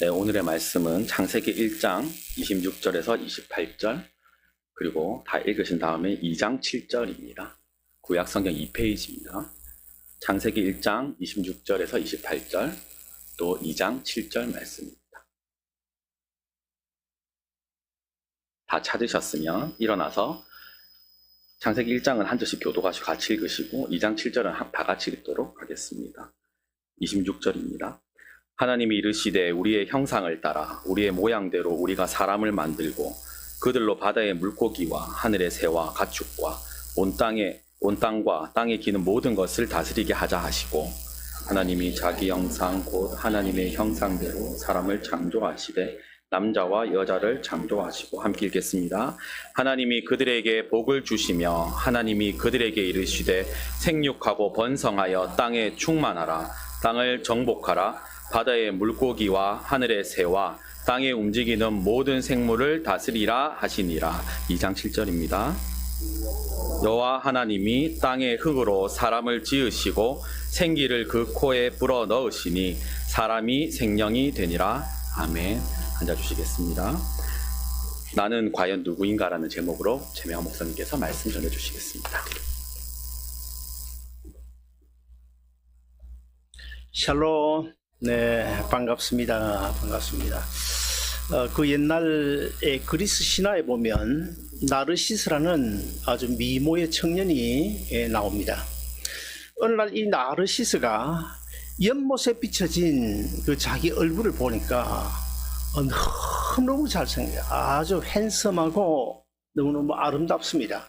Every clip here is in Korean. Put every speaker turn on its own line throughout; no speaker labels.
네, 오늘의 말씀은 창세기 1장 26절에서 28절, 그리고 다 읽으신 다음에 2장 7절입니다. 구약 성경 2페이지입니다. 창세기 1장 26절에서 28절, 또 2장 7절 말씀입니다. 다 찾으셨으면 일어나서 창세기 1장은 한 절씩 교도가시고 같이 읽으시고 2장 7절은 다 같이 읽도록 하겠습니다. 26절입니다. 하나님이 이르시되 우리의 형상을 따라 우리의 모양대로 우리가 사람을 만들고 그들로 바다의 물고기와 하늘의 새와 가축과 온 땅과 땅에 기는 모든 것을 다스리게 하자 하시고, 하나님이 자기 형상 곧 하나님의 형상대로 사람을 창조하시되 남자와 여자를 창조하시고. 함께 읽겠습니다. 하나님이 그들에게 복을 주시며 하나님이 그들에게 이르시되 생육하고 번성하여 땅에 충만하라. 땅을 정복하라. 바다의 물고기와 하늘의 새와 땅에 움직이는 모든 생물을 다스리라 하시니라. 2장 7절입니다. 여호와 하나님이 땅의 흙으로 사람을 지으시고 생기를 그 코에 불어 넣으시니 사람이 생명이 되니라. 아멘. 앉아주시겠습니다. 나는 과연 누구인가라는 제목으로 최명환 목사님께서 말씀 전해주시겠습니다.
샬롬. 네, 반갑습니다. 그 옛날에 그리스 신화에 보면 나르시스라는 아주 미모의 청년이 나옵니다. 어느 날 이 나르시스가 연못에 비춰진 그 자기 얼굴을 보니까 너무너무 잘생겨요. 아주 핸섬하고 너무너무 아름답습니다.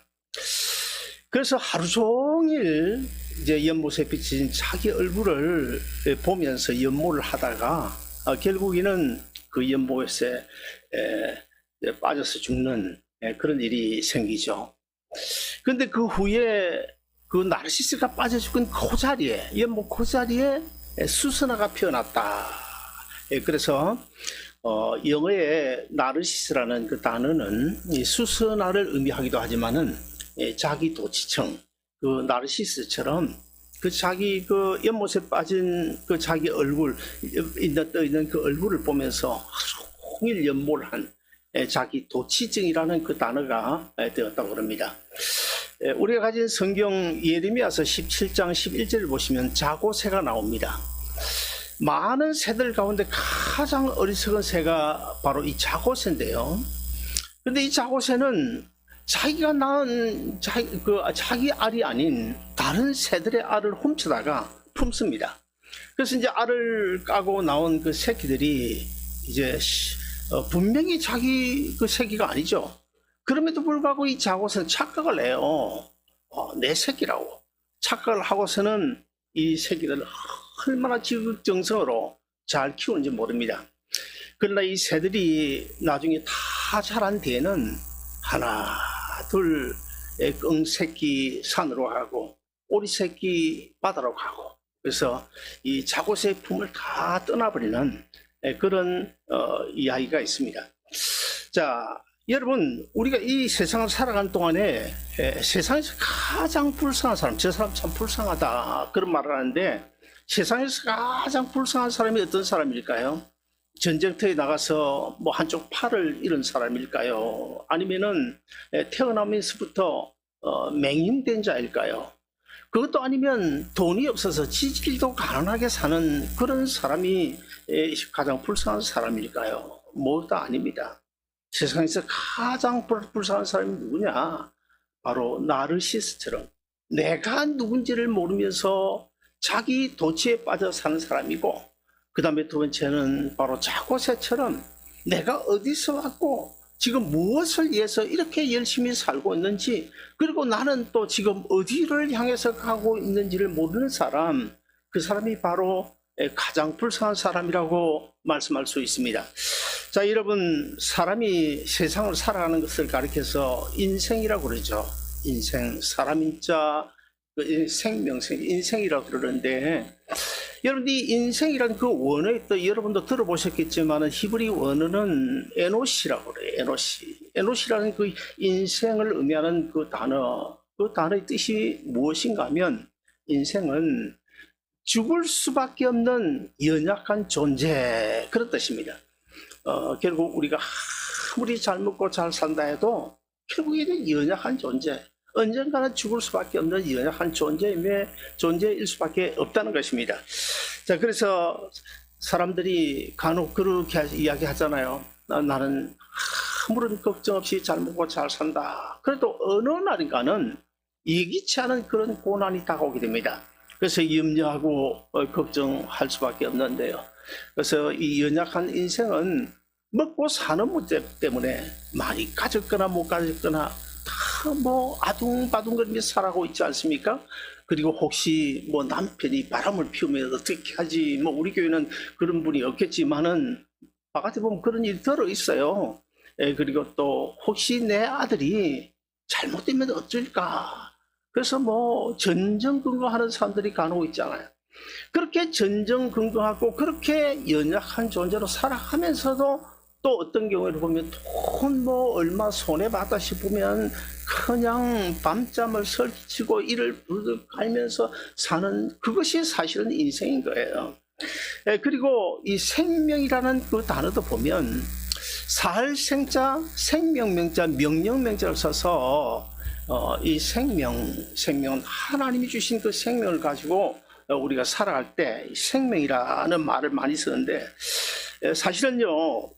그래서 하루 종일 이제 연못에 비친 자기 얼굴을 보면서 연모를 하다가 결국에는 그 연못에 빠져서 죽는 그런 일이 생기죠. 그런데 그 후에 그 나르시스가 빠져 죽은 그 자리에, 연못 그 자리에 수선화가 피어났다. 그래서 영어의 나르시스라는 그 단어는 이 수선화를 의미하기도 하지만은 자기 도취청, 그 나르시스처럼 그 자기 그 연못에 빠진 그 자기 얼굴, 떠 있는 그 얼굴을 보면서 하루 종일 연모를 한 자기 도취증이라는 그 단어가 되었다고 합니다. 우리가 가진 성경 예레미야서 17장 11절을 보시면 자고새가 나옵니다. 많은 새들 가운데 가장 어리석은 새가 바로 이 자고새인데요. 근데 이 자고새는 자기가 낳은 자기 알이 아닌 다른 새들의 알을 훔쳐다가 품습니다. 그래서 이제 알을 까고 나온 그 새끼들이 이제 분명히 자기 그 새끼가 아니죠. 그럼에도 불구하고 이 자고새는 착각을 해요. 내 새끼라고 착각을 하고서는 이 새끼들을 얼마나 지극정성으로 잘 키우는지 모릅니다. 그러나 이 새들이 나중에 다 자란 뒤에는 하나 둘 끙새끼 산으로 가고 오리새끼 바다로 가고, 그래서 이 자고새의 품을 다 떠나버리는 그런 이야기가 있습니다. 자, 여러분, 우리가 이 세상을 살아가는 동안에 세상에서 가장 불쌍한 사람, 저 사람 참 불쌍하다 그런 말을 하는데, 세상에서 가장 불쌍한 사람이 어떤 사람일까요? 전쟁터에 나가서 뭐 한쪽 팔을 잃은 사람일까요? 아니면은 태어나면서부터 맹인된 자일까요? 그것도 아니면 돈이 없어서 지질도 가난하게 사는 그런 사람이 가장 불쌍한 사람일까요? 모두 아닙니다. 세상에서 가장 불쌍한 사람이 누구냐? 바로 나르시스처럼 내가 누군지를 모르면서 자기 도취에 빠져 사는 사람이고, 그 다음에 두 번째는 바로 자고새처럼 내가 어디서 왔고 지금 무엇을 위해서 이렇게 열심히 살고 있는지, 그리고 나는 또 지금 어디를 향해서 가고 있는지를 모르는 사람, 그 사람이 바로 가장 불쌍한 사람이라고 말씀할 수 있습니다. 자, 여러분, 사람이 세상을 살아가는 것을 가리켜서 인생이라고 그러죠. 인생, 사람인자, 생명생, 인생이라고 그러는데, 여러분, 이 인생이란 그 원어에 또 여러분도 들어보셨겠지만 히브리 원어는 에노시라고 그래요. 에노시라는 그 인생을 의미하는 그 단어의 뜻이 무엇인가 하면, 인생은 죽을 수밖에 없는 연약한 존재, 그런 뜻입니다. 결국 우리가 아무리 잘 먹고 잘 산다 해도 결국에는 연약한 존재, 언젠가는 죽을 수밖에 없는 연약한 존재일 수밖에 없다는 것입니다. 자, 그래서 사람들이 간혹 그렇게 이야기하잖아요. 나는 아무런 걱정 없이 잘 먹고 잘 산다. 그래도 어느 날인가는 예기치 않은 그런 고난이 다가오게 됩니다. 그래서 염려하고 걱정할 수밖에 없는데요. 그래서 이 연약한 인생은 먹고 사는 문제 때문에 많이 가졌거나 못 가졌거나 다 뭐 아둥바둥거리며 살아가고 있지 않습니까? 그리고 혹시 뭐 남편이 바람을 피우면 어떻게 하지? 뭐 우리 교회는 그런 분이 없겠지만은 바깥에 보면 그런 일이 들어 있어요. 그리고 또 혹시 내 아들이 잘못되면 어쩔까? 그래서 뭐 전전긍긍하는 사람들이 간혹 있잖아요. 그렇게 전전긍긍하고 그렇게 연약한 존재로 살아가면서도 또 어떤 경우를 보면 돈 뭐 얼마 손해봤다 싶으면 그냥 밤잠을 설치고 이를 부르륵 갈면서 사는, 그것이 사실은 인생인 거예요. 그리고 이 생명이라는 그 단어도 보면 살생자, 생명명자, 명령명자를 써서 이 생명은 하나님이 주신 그 생명을 가지고 우리가 살아갈 때 생명이라는 말을 많이 쓰는데, 사실은요,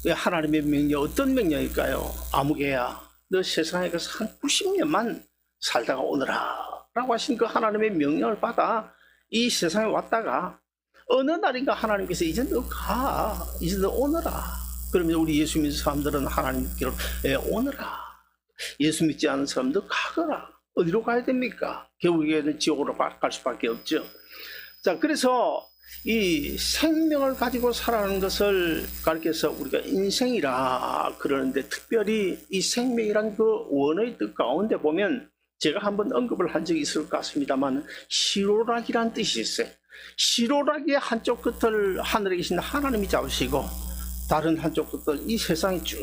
하나님의 명령, 어떤 명령일까요? 아무개야, 너 세상에 가서 한 90년만 살다가 오너라 라고 하신 그 하나님의 명령을 받아 이 세상에 왔다가 어느 날인가 하나님께서 이제 너 가, 이제 너 오너라. 그러면 우리 예수 믿는 사람들은 하나님께로 오너라. 예수 믿지 않은 사람도 가거라. 어디로 가야 됩니까? 결국에는 지옥으로 갈 수밖에 없죠. 자, 그래서 이 생명을 가지고 살아가는 것을 가르쳐서 우리가 인생이라 그러는데, 특별히 이 생명이란 그 원어의 뜻 가운데 보면 제가 한번 언급을 한 적이 있을 것 같습니다만, 시로락이란 뜻이 있어요. 시로락의 한쪽 끝을 하늘에 계신 하나님이 잡으시고 다른 한쪽 끝을 이 세상에 쭉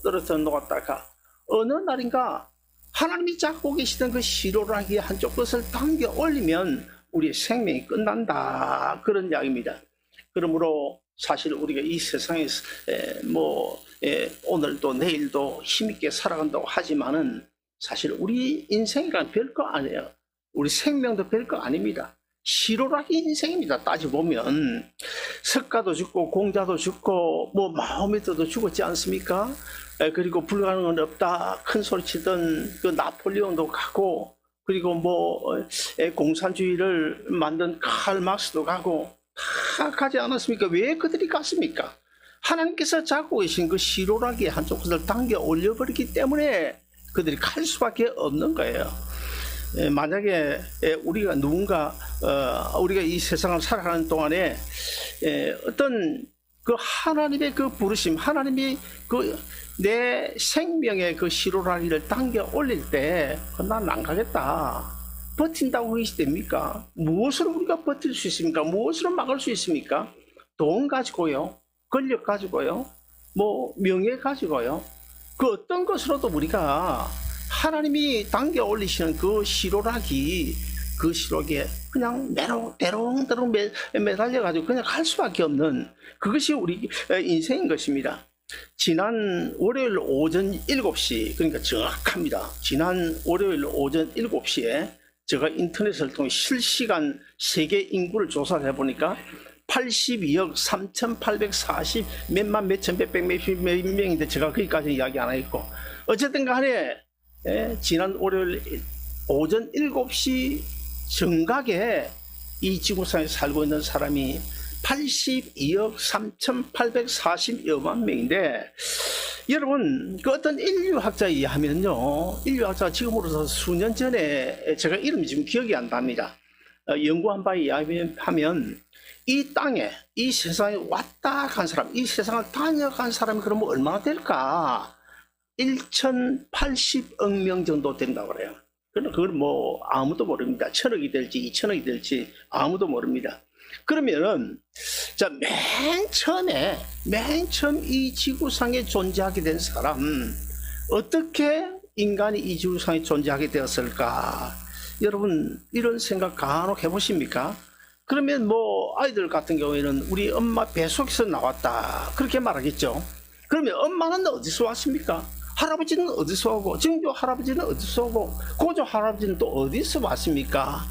떨어져 놓았다가 어느 날인가 하나님이 잡고 계시던 그 시로락의 한쪽 끝을 당겨 올리면 우리의 생명이 끝난다, 그런 이야기입니다. 그러므로 사실 우리가 이 세상에서 오늘도 내일도 힘있게 살아간다고 하지만은 사실 우리 인생이란 별거 아니에요. 우리 생명도 별거 아닙니다. 시로락이 인생입니다. 따져보면 석가도 죽고 공자도 죽고 뭐 마호메트도 죽었지 않습니까? 그리고 불가능은 없다 큰 소리 치던 그 나폴레옹도 가고, 그리고 공산주의를 만든 칼 막스도 가고 다 가지 않았습니까? 왜 그들이 갔습니까? 하나님께서 잡고 계신 그 시로락의 한쪽 끝을 당겨 올려버리기 때문에 그들이 갈 수밖에 없는 거예요. 만약에 우리가 우리가 이 세상을 살아가는 동안에 어떤 그 하나님의 그 부르심, 하나님이 그 내 생명의 그 시로라기를 당겨 올릴 때 난 안 가겠다, 버틴다고 그것이 됩니까? 무엇으로 우리가 버틸 수 있습니까? 무엇으로 막을 수 있습니까? 돈 가지고요, 권력 가지고요, 명예 가지고요, 그 어떤 것으로도 우리가 하나님이 당겨 올리시는 그 시로락이, 그 시로락에 그냥 대롱대롱 매달려가지고 그냥 갈 수밖에 없는, 그것이 우리 인생인 것입니다. 지난 월요일 오전 7시, 그러니까 정확합니다. 지난 월요일 오전 7시에 제가 인터넷을 통해 실시간 세계 인구를 조사를 해보니까 82억 3,840 몇만 몇천 몇백 몇 명인데 제가 거기까지 이야기 안 하겠고, 어쨌든 간에 지난 월요일 오전 7시 정각에 이 지구상에 살고 있는 사람이 82억 3,840여만 명인데, 여러분 그 어떤 인류학자 이야기하면요, 인류학자가 지금으로서 수년 전에 제가 이름이 지금 기억이 안 납니다. 연구한 바에 이야기하면 이 땅에, 이 세상에 왔다 간 사람, 이 세상을 다녀간 사람이 그러면 얼마나 될까? 1,080억 명 정도 된다고 그래요. 그걸 아무도 모릅니다. 1,000억이 될지 2,000억이 될지 아무도 모릅니다. 그러면은 자, 맨 처음 이 지구상에 존재하게 된 사람, 어떻게 인간이 이 지구상에 존재하게 되었을까? 여러분 이런 생각 간혹 해보십니까? 그러면 뭐 아이들 같은 경우에는 우리 엄마 뱃속에서 나왔다 그렇게 말하겠죠. 그러면 엄마는 어디서 왔습니까? 할아버지는 어디서 오고 증조 할아버지는 어디서 오고 고조 할아버지는 또 어디서 왔습니까?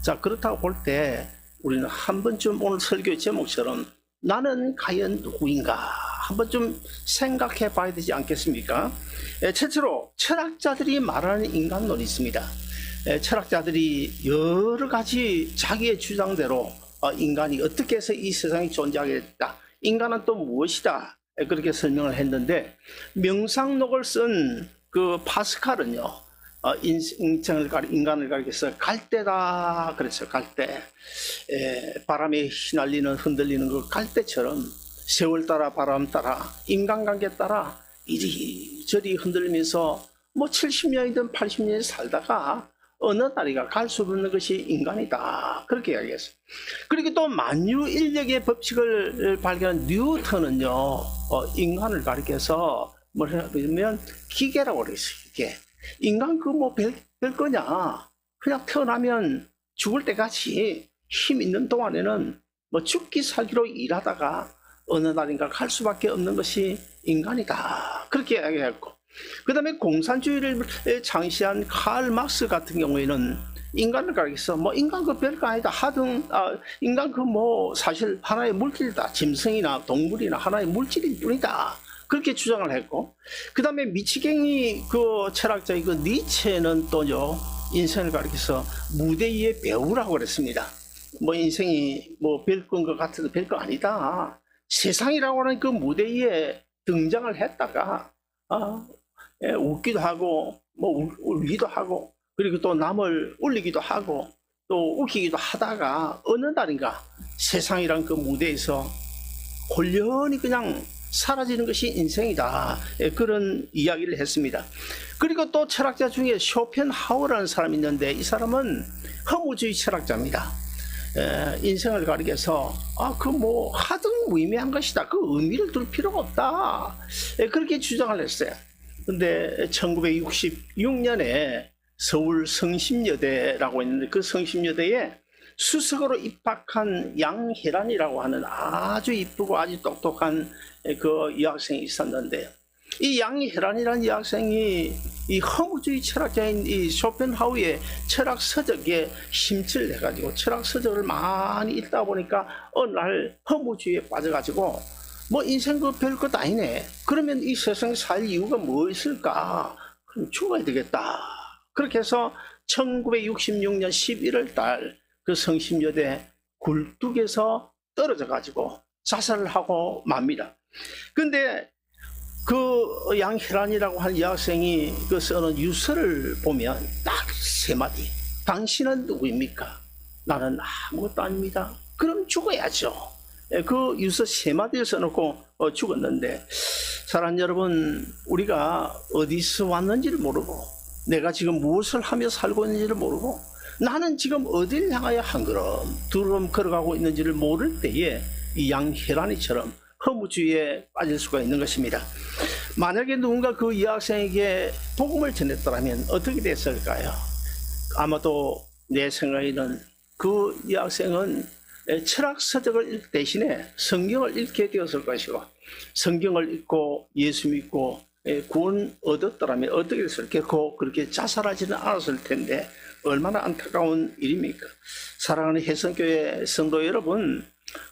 자, 그렇다고 볼 때 우리는 한 번쯤 오늘 설교 제목처럼 나는 과연 누구인가 한번 좀 생각해 봐야 되지 않겠습니까? 첫째로 철학자들이 말하는 인간론이 있습니다. 철학자들이 여러 가지 자기의 주장대로 인간이 어떻게 해서 이 세상에 존재하게 됐다, 인간은 또 무엇이다, 그렇게 설명을 했는데, 명상록을 쓴 그 파스칼은요, 인간을 가리켜서 갈대다 그랬어요. 갈대. 바람에 휘날리는 흔들리는 그 갈대처럼 세월 따라 바람 따라 인간관계 따라 이리저리 흔들리면서 뭐 70년이든 80년이 살다가 어느 날이가 갈 수 없는 것이 인간이다, 그렇게 이야기했어요. 그리고 또 만유인력의 법칙을 발견한 뉴턴은요, 인간을 가리켜서 뭐냐면 기계라고 그랬어요. 기계. 인간 그 뭐 별거냐, 그냥 태어나면 죽을 때까지 힘 있는 동안에는 뭐 죽기 살기로 일하다가 어느 날인가 갈 수밖에 없는 것이 인간이다, 그렇게 이야기했고, 그 다음에 공산주의를 창시한 칼 막스 같은 경우에는 인간을 가리켜서 뭐 인간 그 별거 아니다 하등, 인간 그 뭐 사실 하나의 물질이다, 짐승이나 동물이나 하나의 물질일 뿐이다, 그렇게 주장을 했고, 그 다음에 미치갱이 그 철학자의 그 니체는 또요, 인생을 가리켜서 무대 위의 배우라고 그랬습니다. 뭐 인생이 뭐 별건 것 같아도 별거 아니다, 세상이라고 하는 그 무대 위에 등장을 했다가 웃기도 하고 뭐 울기도 하고, 그리고 또 남을 울리기도 하고 또 웃기기도 하다가 어느 날인가 세상이란 그 무대에서 홀연히 그냥 사라지는 것이 인생이다, 그런 이야기를 했습니다. 그리고 또 철학자 중에 쇼펜하우어라는 사람이 있는데, 이 사람은 허무주의 철학자입니다. 인생을 가리켜서 그 뭐 하등 무의미한 것이다, 그 의미를 둘 필요가 없다, 그렇게 주장을 했어요. 근데 1966년에 서울 성심여대라고 있는데, 그 성심여대에 수석으로 입학한 양혜란이라고 하는 아주 이쁘고 아주 똑똑한 그 여학생이 있었는데, 이 양혜란이라는 여학생이 이 허무주의 철학자인 이 쇼펜하우어의 철학 서적에 심취를 해가지고 철학 서적을 많이 읽다 보니까 어느 날 허무주의에 빠져가지고 뭐 인생 그 별것 아니네, 그러면 이 세상에 살 이유가 뭐 있을까, 그럼 죽어야 되겠다, 그렇게 해서 1966년 11월 달 그 성심여대 굴뚝에서 떨어져 가지고 자살을 하고 맙니다. 근데 그 양혜란이라고 하는 여학생이 그 쓰는 유서를 보면 딱 세 마디. 당신은 누구입니까? 나는 아무것도 아닙니다. 그럼 죽어야죠. 그 유서 세 마디를 써놓고 죽었는데, 사랑하는 여러분, 우리가 어디서 왔는지를 모르고 내가 지금 무엇을 하며 살고 있는지를 모르고 나는 지금 어딜 향하여 한 걸음 두 걸음 걸어가고 있는지를 모를 때에 이 양혜란이처럼 허무주의에 빠질 수가 있는 것입니다. 만약에 누군가 그 여학생에게 복음을 전했더라면 어떻게 됐을까요? 아마도 내 생각에는 그 여학생은 철학 서적을 대신에 성경을 읽게 되었을 것이고, 성경을 읽고 예수 믿고 구원 얻었더라면 어떻게 됐을까? 결코 그렇게 자살하지는 않았을 텐데 얼마나 안타까운 일입니까? 사랑하는 혜성교회 성도 여러분,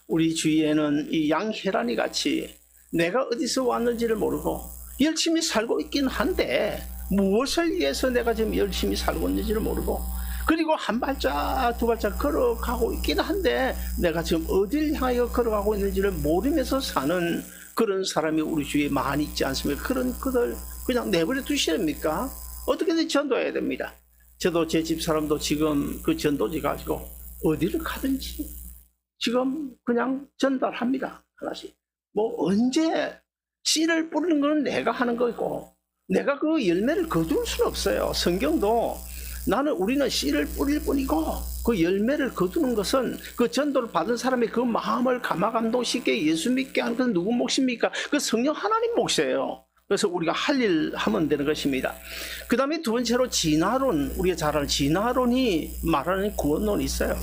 우리 주위에는 이 양혜란이 같이 내가 어디서 왔는지를 모르고 열심히 살고 있긴 한데 무엇을 위해서 내가 지금 열심히 살고 있는지를 모르고, 그리고 한 발짝 두 발짝 걸어가고 있긴 한데 내가 지금 어딜 향하여 걸어가고 있는지를 모르면서 사는 그런 사람이 우리 주위에 많이 있지 않습니까? 그런 그들 그냥 내버려 두셔야 됩니까? 어떻게든 전도해야 됩니다. 저도 제 집사람도 지금 그 전도지 가지고 어디를 가든지 지금 그냥 전달합니다. 하나씩. 뭐 언제 씨를 뿌리는 건 내가 하는 거고 내가 그 열매를 거둘 수는 없어요. 성경도 우리는 씨를 뿌릴 뿐이고 그 열매를 거두는 것은 그 전도를 받은 사람의 그 마음을 감화감동시게 예수 믿게 하는 건 누구 몫입니까? 그 성령 하나님 몫이에요. 그래서 우리가 할 일 하면 되는 것입니다. 그 다음에 두 번째로 진화론, 우리가 잘 아는 진화론이 말하는 구원론이 있어요.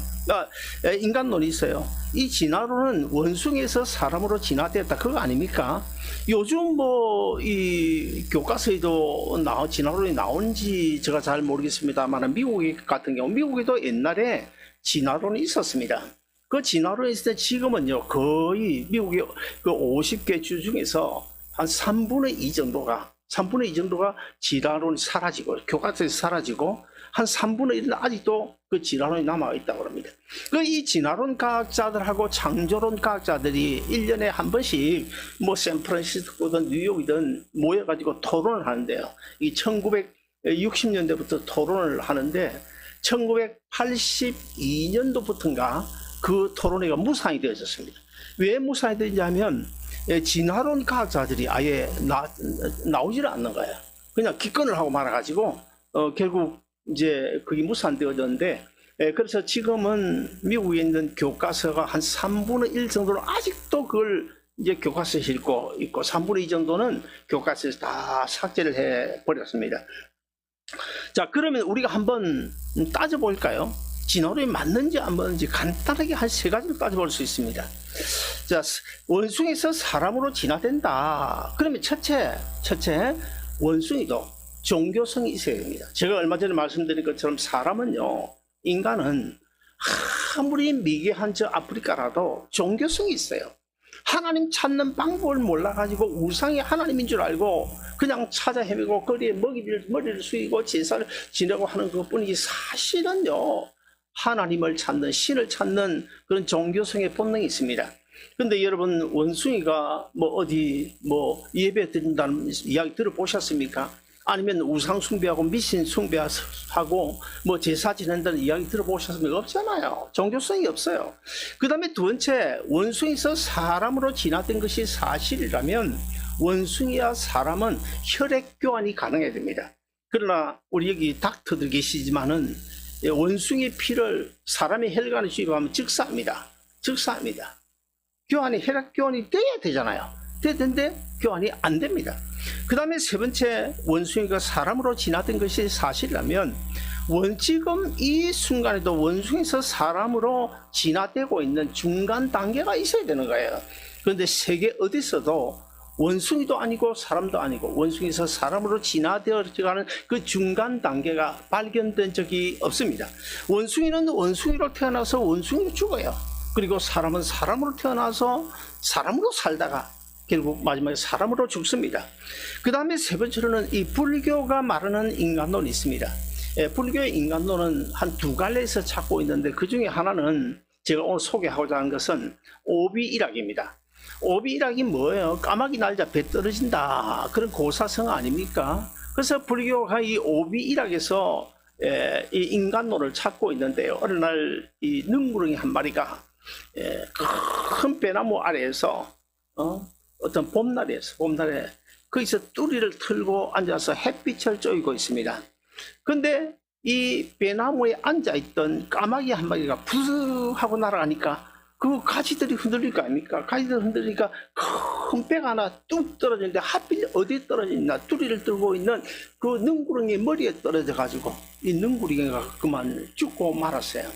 인간론이 있어요. 이 진화론은 원숭이에서 사람으로 진화되었다, 그거 아닙니까? 요즘 뭐 이 교과서에도 진화론이 나온지 제가 잘 모르겠습니다만, 미국 같은 경우, 미국에도 옛날에 진화론이 있었습니다. 그 진화론이 있을 때 지금은요, 거의 미국의 그 50개 주 중에서 한 3분의 2 정도가 진화론이 사라지고, 교과서에서 사라지고, 한 3분의 1은 아직도 그 진화론이 남아있다고 합니다. 이 진화론 과학자들하고 창조론 과학자들이 1년에 한 번씩 뭐 샌프란시스코든 뉴욕이든 모여가지고 토론을 하는데요. 이 1960년대부터 토론을 하는데 1982년도부터인가 그 토론회가 무산이 되어졌습니다. 왜 무산이 되냐면 진화론 과학자들이 아예 나오지를 않는 거예요. 그냥 기권을 하고 말아가지고 결국 이제 그게 무산되어졌는데, 그래서 지금은 미국에 있는 교과서가 한 3분의 1 정도는 아직도 그걸 이제 교과서에 싣고 있고, 3분의 2 정도는 교과서에서 다 삭제를 해버렸습니다. 자, 그러면 우리가 한번 따져볼까요? 진화론이 맞는지 안 맞는지 간단하게 한 3가지를 따져볼 수 있습니다. 자, 원숭이에서 사람으로 진화된다. 그러면 첫째, 원숭이도 종교성이 있어야 됩니다. 제가 얼마 전에 말씀드린 것처럼 사람은요, 인간은 아무리 미개한 저 아프리카라도 종교성이 있어요. 하나님 찾는 방법을 몰라가지고 우상이 하나님인 줄 알고 그냥 찾아 헤매고 거리에 머리를 숙이고 제사를 지내고 하는 것뿐이지, 사실은요, 하나님을 찾는, 신을 찾는 그런 종교성의 본능이 있습니다. 근데 여러분, 원숭이가 어디 예배 드린다는 이야기 들어보셨습니까? 아니면 우상 숭배하고 미신 숭배하고 제사 지낸다는 이야기 들어보셨습니까? 없잖아요. 종교성이 없어요. 그 다음에 두 번째, 원숭이에서 사람으로 진화된 것이 사실이라면 원숭이와 사람은 혈액 교환이 가능해야 됩니다. 그러나 우리 여기 닥터들 계시지만은 원숭이 피를 사람의 혈관에 주입하면 즉사합니다. 혈액 교환이 돼야 되잖아요. 되는데 교환이 안 됩니다. 그 다음에 세 번째, 원숭이가 사람으로 진화된 것이 사실이라면 지금 이 순간에도 원숭이에서 사람으로 진화되고 있는 중간 단계가 있어야 되는 거예요. 그런데 세계 어디서도 원숭이도 아니고 사람도 아니고 원숭이에서 사람으로 진화되어가는 그 중간 단계가 발견된 적이 없습니다. 원숭이는 원숭이로 태어나서 원숭이로 죽어요. 그리고 사람은 사람으로 태어나서 사람으로 살다가 결국 마지막에 사람으로 죽습니다. 그 다음에 세 번째로는 이 불교가 말하는 인간론이 있습니다. 불교의 인간론은 한 2갈래에서 찾고 있는데, 그 중에 하나는 제가 오늘 소개하고자 하는 것은 오비일학입니다. 오비일학이 뭐예요? 까마귀 날자 배 떨어진다, 그런 고사성 아닙니까? 그래서 불교가 이 오비일학에서 이 인간론을 찾고 있는데요. 어느 날 이 능구렁이 한 마리가 큰 배나무 아래에서 어떤 봄날에 거기서 뚜리를 틀고 앉아서 햇빛을 쬐고 있습니다. 근데 이 배나무에 앉아있던 까마귀 한 마리가 부스 하고 날아가니까 그 가지들이 흔들릴 거 아닙니까? 가지들 흔들리니까 큰 배가 하나 뚝 떨어지는데, 하필 어디에 떨어졌나? 뚜리를 들고 있는 그 능구렁이 머리에 떨어져 가지고 이 능구렁이가 그만 죽고 말았어요.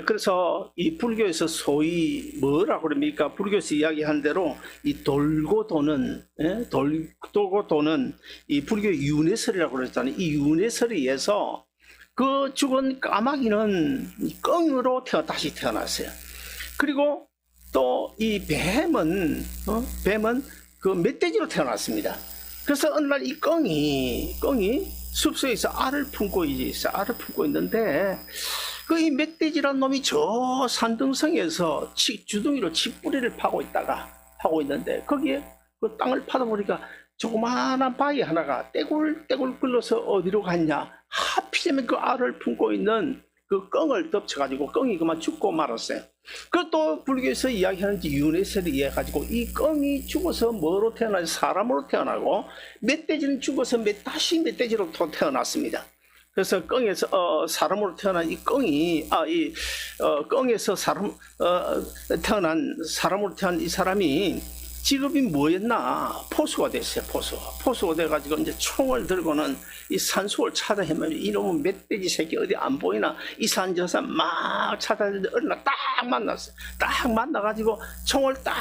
그래서 이 불교에서 소위 뭐라고 그럽니까? 불교에서 이야기한 대로 이 돌고 도는 이 불교 윤회설이라고 그랬잖아요. 이 윤회설에 의해서 그 죽은 까마귀는 껑으로 다시 태어났어요. 그리고 또 이 뱀은 그 멧돼지로 태어났습니다. 그래서 어느 날 이 껑이 숲속에서 알을 품고 있는데, 그 이 멧돼지란 놈이 저 산등성에서 주둥이로 칡뿌리를 파고 있는데, 거기에 그 땅을 파다 보니까 조그마한 바위 하나가 떼굴떼굴 굴러서 어디로 갔냐? 하필이면 그 알을 품고 있는 그 껑을 덮쳐가지고 껑이 그만 죽고 말았어요. 그것도 불교에서 이야기하는 윤회설에 의해 가지고 이 껑이 죽어서 뭐로 태어나지? 사람으로 태어나고, 멧돼지는 죽어서 다시 멧돼지로 또 태어났습니다. 그래서 껑에서 사람으로 태어난 이 껑이 껑에서 태어난 사람으로 태어난 이 사람이 직업이 뭐였나? 포수가 됐어요. 포수가 돼가지고 이제 총을 들고는 이 산속을 찾아 헤매면 이놈은 멧돼지 새끼 어디 안 보이나? 이 산 저 산 막 찾아내는데 어느 날 딱 만났어요. 딱 만나가지고 총을 딱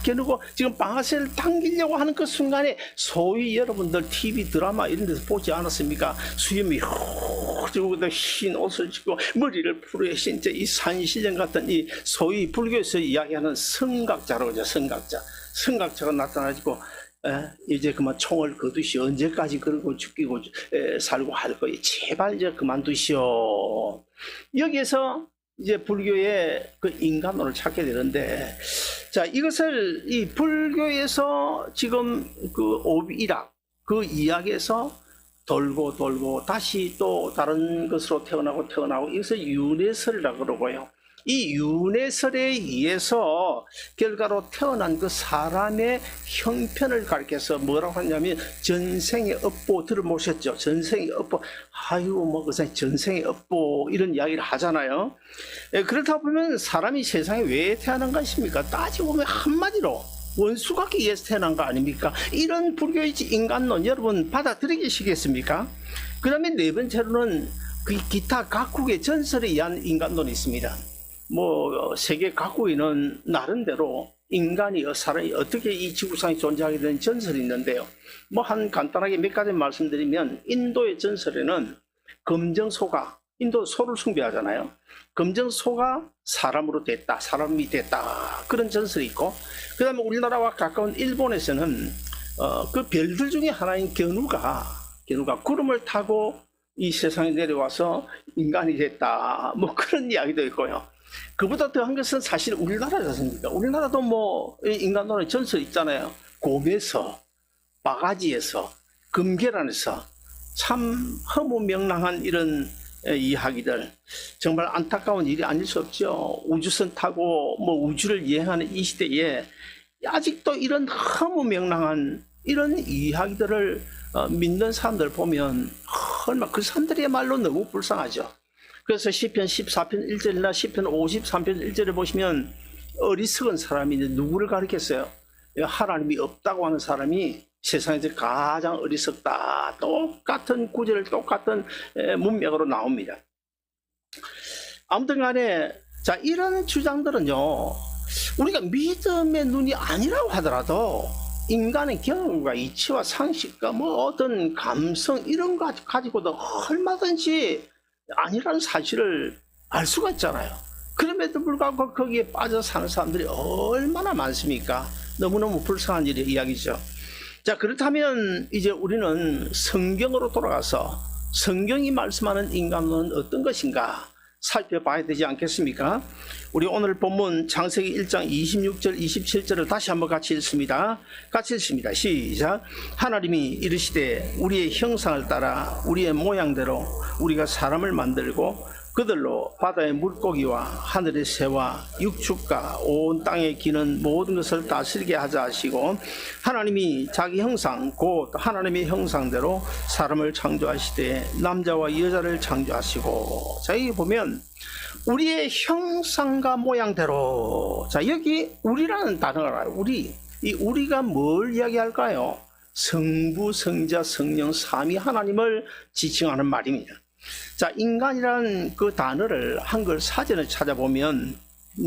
겨누고 지금 방아쇠를 당기려고 하는 그 순간에 소위 여러분들 TV 드라마 이런 데서 보지 않았습니까? 수염이 훅 지고 흰 옷을 입고 머리를 푸르게 진짜 이 산신령 같은 이 소위 불교에서 이야기하는 성각자라고 하죠. 성각자가 나타나지고 이제 그만 총을 거두시오. 언제까지 그러고 죽이고 살고 할 거예요. 제발 이제 그만두시오. 여기에서 이제 불교의 그 인간론을 찾게 되는데, 자, 이것을 이 불교에서 지금 그 오비락 그 이야기에서 돌고 다시 또 다른 것으로 태어나고 이것을 윤회설이라고 그러고요. 이 윤회설에 의해서 결과로 태어난 그 사람의 형편을 가리켜서 뭐라고 하냐면 전생의 업보 들어보셨죠? 전생의 업보. 아이고 뭐 그 전생의 업보 이런 이야기를 하잖아요. 그렇다 보면 사람이 세상에 왜 태어난 것입니까? 따지고 보면 한마디로 원수각기 위해서 태어난 거 아닙니까? 이런 불교의 인간론 여러분 받아들이시겠습니까? 그 다음에 네 번째로는 그 기타 각국의 전설에 의한 인간론이 있습니다. 뭐 세계 각국에는 나름대로 인간이 사람이 어떻게 이 지구상에 존재하게 된 전설이 있는데요. 뭐 한 간단하게 몇 가지 말씀드리면 인도의 전설에는 검정소가 인도 소를 숭배하잖아요. 검정소가 사람으로 됐다, 사람이 됐다 그런 전설이 있고, 그 다음에 우리나라와 가까운 일본에서는 그 별들 중에 하나인 견우가 구름을 타고 이 세상에 내려와서 인간이 됐다 뭐 그런 이야기도 있고요. 그보다 더한 것은 사실 우리나라지 않습니까? 우리나라도 뭐 인간론의 전설 있잖아요. 곰에서, 바가지에서, 금계란에서 참 허무명랑한 이런 이야기들, 정말 안타까운 일이 아닐 수 없죠. 우주선 타고 뭐 우주를 여행하는 이 시대에 아직도 이런 허무명랑한 이런 이야기들을 믿는 사람들 보면 얼마 그 사람들이야말로 너무 불쌍하죠. 그래서 시편 14편 1절이나 시편 53편 1절에 보시면 어리석은 사람이 누구를 가리켰어요? 하나님이 없다고 하는 사람이 세상에서 가장 어리석다. 똑같은 구절, 똑같은 문맥으로 나옵니다. 아무튼 간에 자, 이런 주장들은요, 우리가 믿음의 눈이 아니라고 하더라도 인간의 경험과 이치와 상식과 뭐 어떤 감성 이런 거 가지고도 얼마든지 아니라는 사실을 알 수가 있잖아요. 그럼에도 불구하고 거기에 빠져 사는 사람들이 얼마나 많습니까? 너무너무 불쌍한 이야기죠. 자, 그렇다면 이제 우리는 성경으로 돌아가서 성경이 말씀하는 인간론은 어떤 것인가 살펴봐야 되지 않겠습니까? 우리 오늘 본문 창세기 1장 26절 27절을 다시 한번 같이 읽습니다. 시작. 하나님이 이르시되 우리의 형상을 따라 우리의 모양대로 우리가 사람을 만들고 그들로 바다의 물고기와 하늘의 새와 육축과 온 땅에 기는 모든 것을 다스리게 하자 하시고, 하나님이 자기 형상 곧 하나님의 형상대로 사람을 창조하시되 남자와 여자를 창조하시고. 자, 여기 보면 우리의 형상과 모양대로. 자, 여기 우리라는 단어가 나와요. 우리가 뭘 이야기할까요? 성부, 성자, 성령, 삼위 하나님을 지칭하는 말입니다. 자, 인간이라는 그 단어를 한글 사전을 찾아보면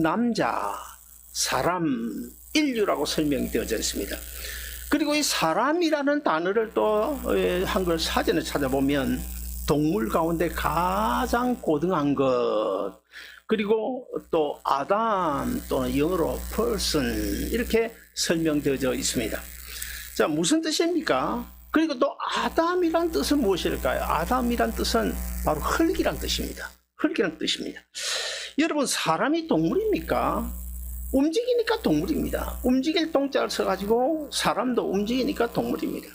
남자, 사람, 인류라고 설명이 되어져 있습니다. 그리고 이 사람이라는 단어를 또 한글 사전을 찾아보면 동물 가운데 가장 고등한 것, 그리고 또 아담 또는 영어로 person 이렇게 설명되어져 있습니다. 자, 무슨 뜻입니까? 그리고 또 아담이란 뜻은 무엇일까요? 아담이란 뜻은 바로 흙이란 뜻입니다. 흙이란 뜻입니다. 여러분, 사람이 동물입니까? 움직이니까 동물입니다. 움직일 동자를 써가지고 사람도 움직이니까 동물입니다.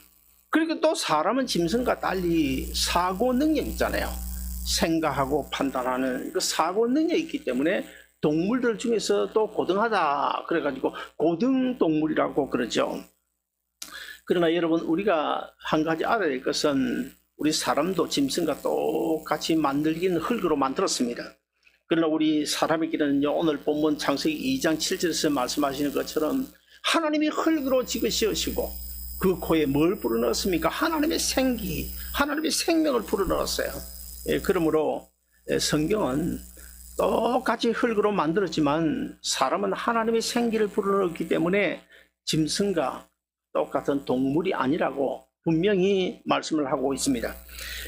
그리고 또 사람은 짐승과 달리 사고 능력이 있잖아요. 생각하고 판단하는 그 사고 능력이 있기 때문에 동물들 중에서 또 고등하다 그래가지고 고등동물이라고 그러죠. 그러나 여러분, 우리가 한 가지 알아야 될 것은 우리 사람도 짐승과 똑같이 만들기는 흙으로 만들었습니다. 그러나 우리 사람에게는요, 오늘 본문 창세기 2장 7절에서 말씀하시는 것처럼 하나님이 흙으로 지으시고 그 코에 뭘 불어넣었습니까? 하나님의 생기, 하나님의 생명을 불어넣었어요. 그러므로 성경은 똑같이 흙으로 만들었지만 사람은 하나님의 생기를 불어넣었기 때문에 짐승과 똑같은 동물이 아니라고 분명히 말씀을 하고 있습니다.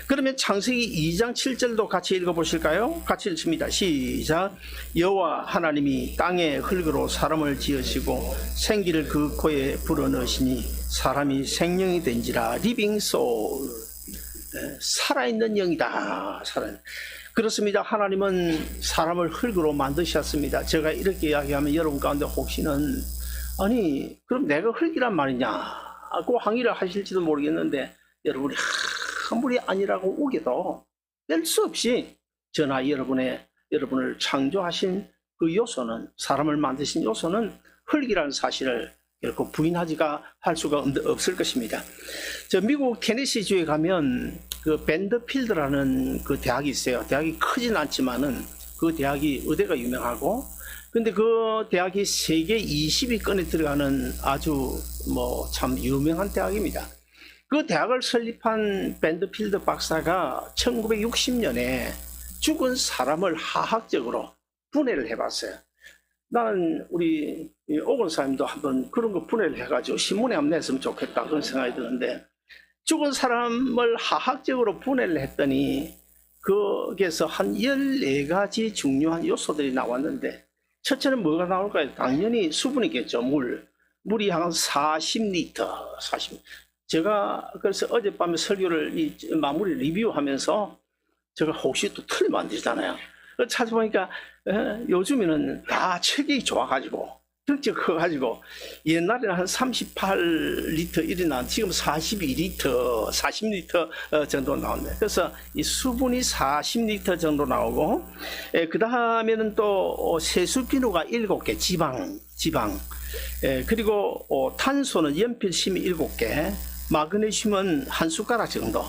그러면 창세기 2장 7절도 같이 읽어보실까요? 같이 읽습니다. 시작. 여호와 하나님이 땅에 흙으로 사람을 지으시고 생기를 그 코에 불어넣으시니 사람이 생명이 된지라. 리빙 소울, 살아있는 영이다. 그렇습니다. 하나님은 사람을 흙으로 만드셨습니다. 제가 이렇게 이야기하면 여러분 가운데 혹시는 아니 그럼 내가 흙이란 말이냐 고 항의를 하실지도 모르겠는데, 여러분이 아무리 아니라고 우겨도 뺄 수 없이 저나 여러분을 창조하신 그 요소는, 사람을 만드신 요소는 흙이라는 사실을 결코 부인하지가 할 수가 없을 것입니다. 저 미국 테네시주에 가면 그 밴드필드라는 그 대학이 있어요. 대학이 크진 않지만은 그 대학이 의대가 유명하고, 근데 그 대학이 세계 20위권에 들어가는 아주 참 유명한 대학입니다. 그 대학을 설립한 밴드필드 박사가 1960년에 죽은 사람을 화학적으로 분해를 해봤어요. 나는 우리 오건 사님도 한번 그런 거 분해를 해가지고 신문에 한번 냈으면 좋겠다 그런 생각이 드는데, 죽은 사람을 화학적으로 분해를 했더니 거기에서 한 14가지 중요한 요소들이 나왔는데, 첫째는 뭐가 나올까요? 당연히 수분이겠죠. 물이 한 40리터. 제가 그래서 어젯밤에 설교를 마무리 리뷰하면서 제가 혹시 또 틀리면 안 되잖아요. 찾아보니까 요즘에는 다 체격이 좋아가지고 덩치가 커가지고 옛날에는 한 38리터 이르나 지금 42리터, 40리터 정도 나오는데, 그래서 이 수분이 40리터 정도 나오고, 그 다음에는 또 세수비누가 7개, 지방, 그리고 탄소는 연필심이 7개, 마그네슘은 한 숟가락 정도,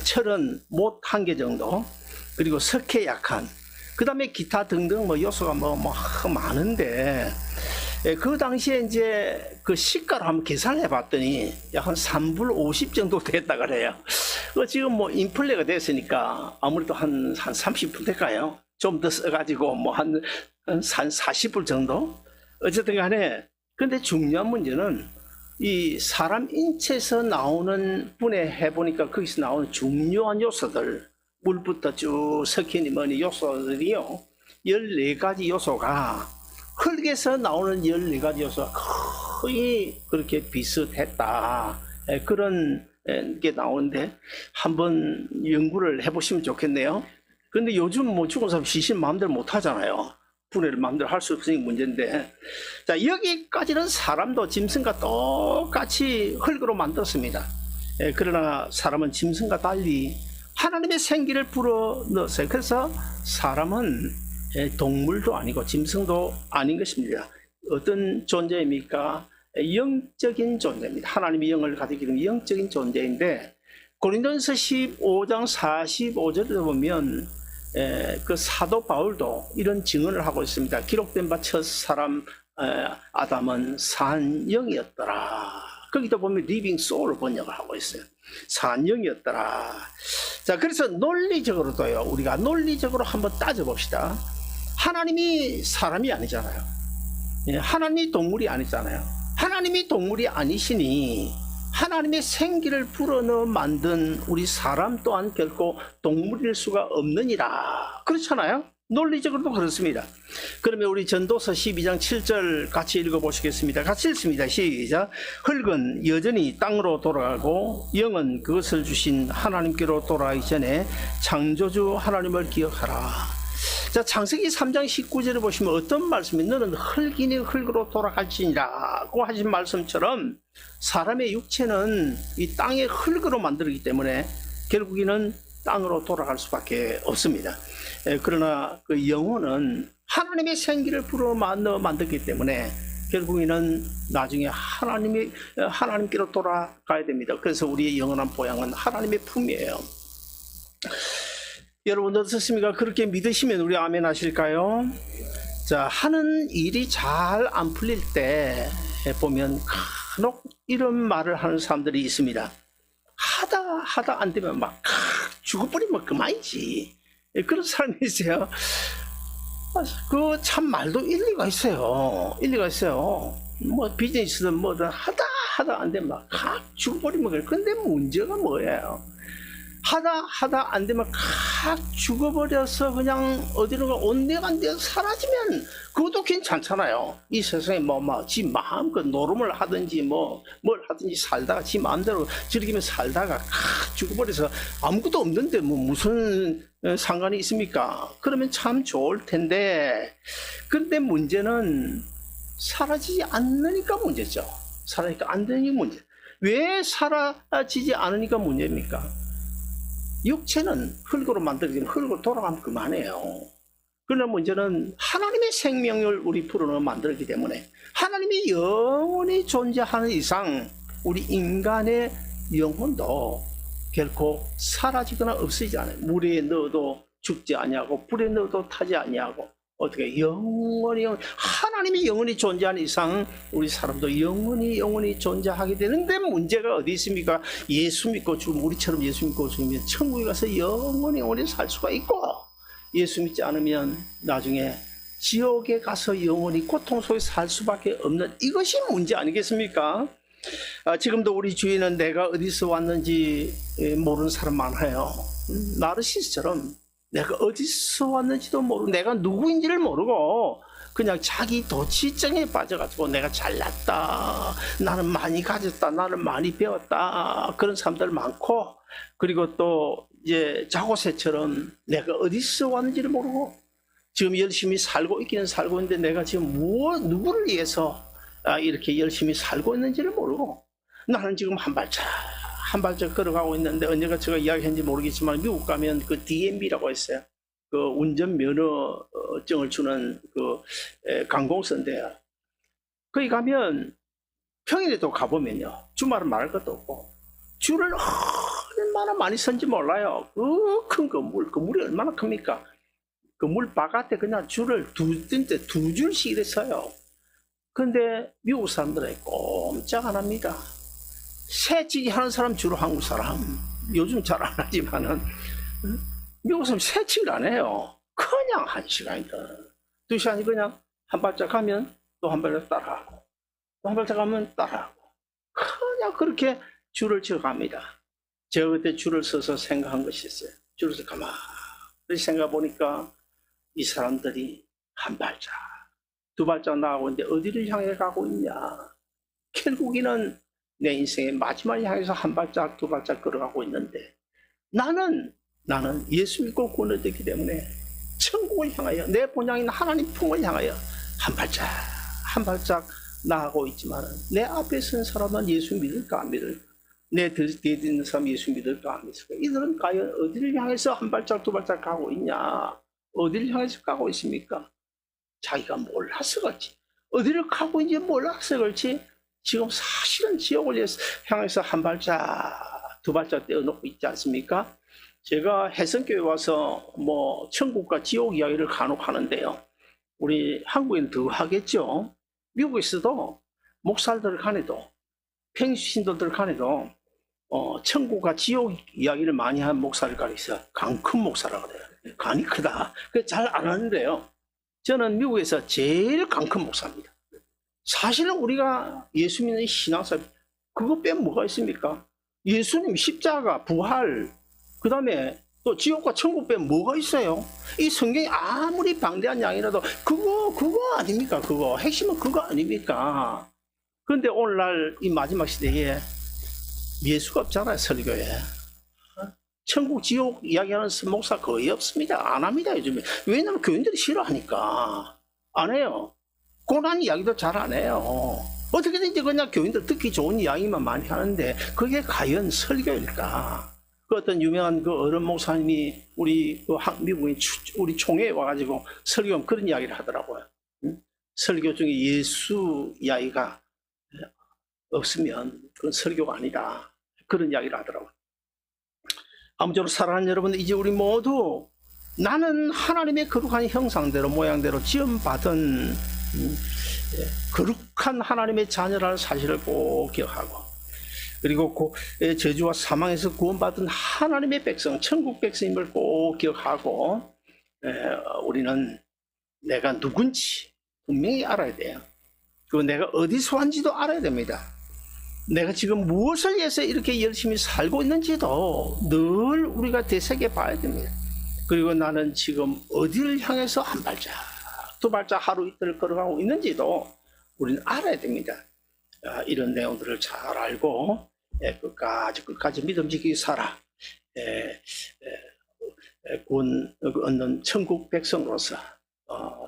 철은 못 1개 정도, 그리고 석회 약한, 그 다음에 기타 등등 요소가 많은데, 그 당시에 이제 그 시가로 한번 계산을 해봤더니 약 한 3불 50 정도 됐다 그래요. 지금 인플레가 됐으니까 아무래도 한 30불 될까요? 좀 더 써가지고 한 40불 정도? 어쨌든 간에, 근데 중요한 문제는 이 사람 인체에서 나오는 분해해보니까 거기서 나오는 중요한 요소들, 물부터 쭉 석회니 뭐니 요소들이요, 14가지 요소가, 흙에서 나오는 14가지 요소가 거의 그렇게 비슷했다, 그런 게 나오는데 한번 연구를 해보시면 좋겠네요. 근데 요즘 죽은 사람 시신 마음대로 못 하잖아요. 분해를 마음대로 할 수 없으니 문제인데, 자, 여기까지는 사람도 짐승과 똑같이 흙으로 만들었습니다. 그러나 사람은 짐승과 달리 하나님의 생기를 불어넣었어요. 그래서 사람은 동물도 아니고 짐승도 아닌 것입니다. 어떤 존재입니까? 영적인 존재입니다. 하나님이 영을 가지고 있는 영적인 존재인데, 고린도전서 15장 45절에 보면 그 사도 바울도 이런 증언을 하고 있습니다. 기록된 바 첫 사람 아담은 산영이었더라. 거기다 보면 리빙 소울을 번역을 하고 있어요. 산영이었더라. 자, 그래서 논리적으로도요, 우리가 논리적으로 한번 따져봅시다. 하나님이 사람이 아니잖아요. 하나님이 동물이 아니잖아요. 하나님이 동물이 아니시니 하나님의 생기를 불어넣어 만든 우리 사람 또한 결코 동물일 수가 없느니라. 그렇잖아요. 논리적으로도 그렇습니다. 그러면 우리 전도서 12장 7절 같이 읽어보시겠습니다. 같이 읽습니다. 시작. 흙은 여전히 땅으로 돌아가고 영은 그것을 주신 하나님께로 돌아가기 전에 창조주 하나님을 기억하라. 자, 창세기 3장 19절을 보시면 어떤 말씀이, 너는 흙이니 흙으로 돌아갈지니라고 하신 말씀처럼 사람의 육체는 이 땅의 흙으로 만들기 때문에 결국에는 땅으로 돌아갈 수밖에 없습니다. 그러나 그 영혼은 하나님의 생기를 불어넣어 만들기 때문에 결국에는 나중에 하나님께로 돌아가야 됩니다. 그래서 우리의 영원한 보양은 하나님의 품이에요. 여러분 어떻습니까? 그렇게 믿으시면 우리 아멘 하실까요? 자, 하는 일이 잘 안 풀릴 때 보면 간혹 이런 말을 하는 사람들이 있습니다. 하다 안 되면 막 죽어버리면 그만이지. 그런 사람이 있어요. 그 참 말도 일리가 있어요. 일리가 있어요. 뭐 비즈니스든 뭐든 하다 안 되면 막 죽어버리면 그래. 근데 문제가 뭐예요? 하다 안 되면 죽어버려서 그냥 어디론가 온데간데 사라지면 그것도 괜찮잖아요. 이 세상에 지 마음껏 노름을 하든지 뭘 하든지 살다가 지 마음대로 즐기며 살다가 죽어버려서 아무것도 없는데 무슨 상관이 있습니까? 그러면 참 좋을 텐데, 근데 문제는 사라지지 않으니까 문제죠. 사라지니까 안 되는 문제. 왜 사라지지 않으니까 문제입니까? 육체는 흙으로 만들어지면 흙으로 돌아가면 그만해요. 그러나 문제는 하나님의 생명을 우리 불어넣어 만들기 때문에 하나님이 영원히 존재하는 이상 우리 인간의 영혼도 결코 사라지거나 없어지지 않아요. 물에 넣어도 죽지 아니하고 불에 넣어도 타지 아니하고 어떻게 영원히 하나님이 영원히 존재하는 이상 우리 사람도 영원히 존재하게 되는데 문제가 어디 있습니까? 예수 믿고 죽으면 우리처럼 예수 믿고 죽으면 천국에 가서 영원히 살 수가 있고 예수 믿지 않으면 나중에 지옥에 가서 영원히 고통 속에 살 수밖에 없는 이것이 문제 아니겠습니까? 지금도 우리 주위에는 내가 어디서 왔는지 모르는 사람 많아요. 나르시스처럼 내가 어디서 왔는지도 모르고 내가 누구인지를 모르고 그냥 자기 도취증에 빠져가지고 내가 잘났다, 나는 많이 가졌다, 나는 많이 배웠다, 그런 사람들 많고, 그리고 또 이제 자고새처럼 내가 어디서 왔는지를 모르고 지금 열심히 살고 있기는 살고 있는데 내가 지금 누구를 위해서 이렇게 열심히 살고 있는지를 모르고 나는 지금 한 발짝 걸어가고 있는데, 언젠가 제가 이야기했는지 모르겠지만 미국 가면 그 DMV라고 했어요. 그 운전면허증을 주는 그 관공서인데요. 거기 가면 평일에도 가보면요, 주말은 말할 것도 없고 줄을 얼마나 많이 선지 몰라요. 그 큰 건물이 얼마나 큽니까? 건물 바깥에 그냥 줄을 두 줄씩 이래 서요. 근데 미국 사람들은 꼼짝 안 합니다. 새치기 하는 사람 주로 한국 사람, 요즘 잘 안 하지만은 미국 사람 새치기를 안 해요. 그냥 1시간이든 2시간이 그냥 한 발짝 가면 또 한 발짝 따라하고 또 한 발짝 가면 따라하고 그냥 그렇게 줄을 지어갑니다. 제가 그때 줄을 서서 생각한 것이 있어요. 줄을 서서 가만히 생각해 보니까 이 사람들이 한 발짝 두 발짝 나가고 있는데 어디를 향해 가고 있냐? 결국에는 내 인생의 마지막을 향해서 한 발짝 두 발짝 걸어가고 있는데 나는 예수 믿고 구원되기 때문에 천국을 향하여 내 본향인 하나님 품을 향하여 한 발짝 나아가고 있지만 내 앞에 선 사람은 예수 믿을까 안 믿을까? 내 뒤에 있는 사람 예수 믿을까 안 믿을까? 이들은 과연 어디를 향해서 한 발짝 두 발짝 가고 있냐? 어디를 향해서 가고 있습니까? 자기가 몰라서 그렇지, 어디를 가고 있는지 몰라서 그렇지, 지금 사실은 지옥을 향해서 한 발짝 두 발짝 떼어놓고 있지 않습니까? 제가 해성교회 와서 천국과 지옥 이야기를 간혹 하는데요, 우리 한국에는 더 하겠죠. 미국에서도 목사들 간에도 평신도들 간에도 천국과 지옥 이야기를 많이 하는 목사를 가리켜 간 큰 목사라고 그래요. 간이 크다. 잘 안 하는데요, 저는 미국에서 제일 간 큰 목사입니다. 사실은 우리가 예수 믿는 신앙사람 그거 빼면 뭐가 있습니까? 예수님 십자가 부활, 그 다음에 또 지옥과 천국 빼면 뭐가 있어요? 이 성경이 아무리 방대한 양이라도 그거 아닙니까? 그거 핵심은 그거 아닙니까? 그런데 오늘날 이 마지막 시대에 예수가 없잖아요. 설교에 천국 지옥 이야기하는 목사 거의 없습니다. 안 합니다 요즘에. 왜냐면 교인들이 싫어하니까 안 해요. 고난 이야기도 잘 안 해요. 어떻게든지 그냥 교인들 듣기 좋은 이야기만 많이 하는데 그게 과연 설교일까? 그 어떤 유명한 그 어른 목사님이 우리 미국의 우리 총회에 와가지고 설교하면 그런 이야기를 하더라고요. 설교 중에 예수 이야기가 없으면 그건 설교가 아니다, 그런 이야기를 하더라고요. 아무쪼록 사랑하는 여러분, 이제 우리 모두 나는 하나님의 거룩한 형상대로 모양대로 지음받은 거룩한 하나님의 자녀라는 사실을 꼭 기억하고, 그리고 저주와 사망에서 구원받은 하나님의 백성, 천국 백성임을 꼭 기억하고, 우리는 내가 누군지 분명히 알아야 돼요. 그리고 내가 어디서 왔는지도 알아야 됩니다. 내가 지금 무엇을 위해서 이렇게 열심히 살고 있는지도 늘 우리가 되새겨 봐야 됩니다. 그리고 나는 지금 어디를 향해서 한 발짝, 두 발짝 하루 이틀 걸어가고 있는지도 우리는 알아야 됩니다. 이런 내용들을 잘 알고 끝까지 믿음 지키기 살아 구원 얻는 천국 백성으로서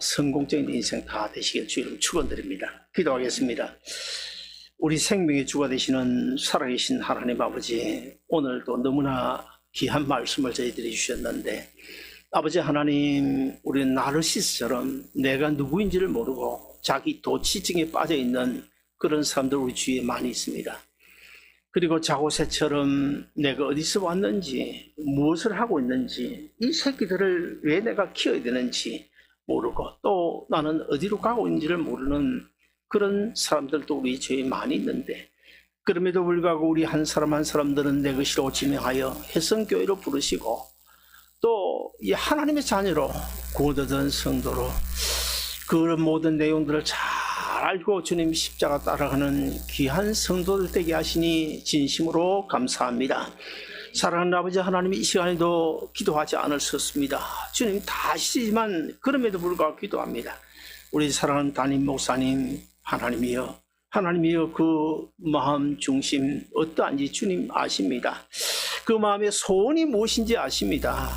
성공적인 인생 다 되시길 주님 축원드립니다. 기도하겠습니다. 우리 생명의 주가 되시는 살아계신 하나님 아버지, 오늘도 너무나 귀한 말씀을 저희들이 주셨는데, 아버지 하나님, 우리는 나르시스처럼 내가 누구인지를 모르고 자기 도취증에 빠져있는 그런 사람들 우리 주위에 많이 있습니다. 그리고 자고새처럼 내가 어디서 왔는지, 무엇을 하고 있는지, 이 새끼들을 왜 내가 키워야 되는지 모르고, 또 나는 어디로 가고 있는지를 모르는 그런 사람들도 우리 주위에 많이 있는데, 그럼에도 불구하고 우리 한 사람 한 사람들은 내 것이로 지명하여 혜성교회로 부르시고, 또 이 하나님의 자녀로 구원 얻은 성도로 그런 모든 내용들을 잘 알고 주님 십자가 따라가는 귀한 성도들 되게 하시니 진심으로 감사합니다. 사랑하는 아버지 하나님, 이 시간에도 기도하지 않을 수 없습니다. 주님 다 아시지만 그럼에도 불구하고 기도합니다. 우리 사랑하는 담임 목사님, 하나님이여 그 마음 중심 어떠한지 주님 아십니다. 그 마음의 소원이 무엇인지 아십니다.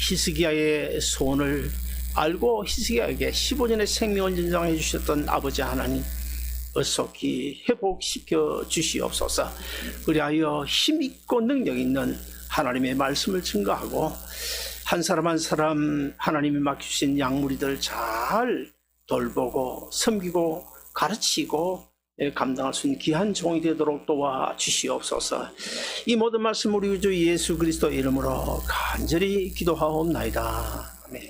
히스기야의 소원을 알고 히스기야에게 15년의 생명을 연장해 주셨던 아버지 하나님, 어속히 회복시켜 주시옵소서. 그리하여 힘있고 능력 있는 하나님의 말씀을 증거하고 한 사람 한 사람 하나님이 맡기신 양무리들 잘 돌보고 섬기고 가르치고 감당할 수 있는 귀한 종이 되도록 도와주시옵소서. 이 모든 말씀 우리 주 예수 그리스도의 이름으로 간절히 기도하옵나이다. 아멘.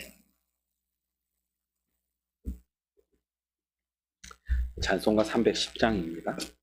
찬송가 310장입니다.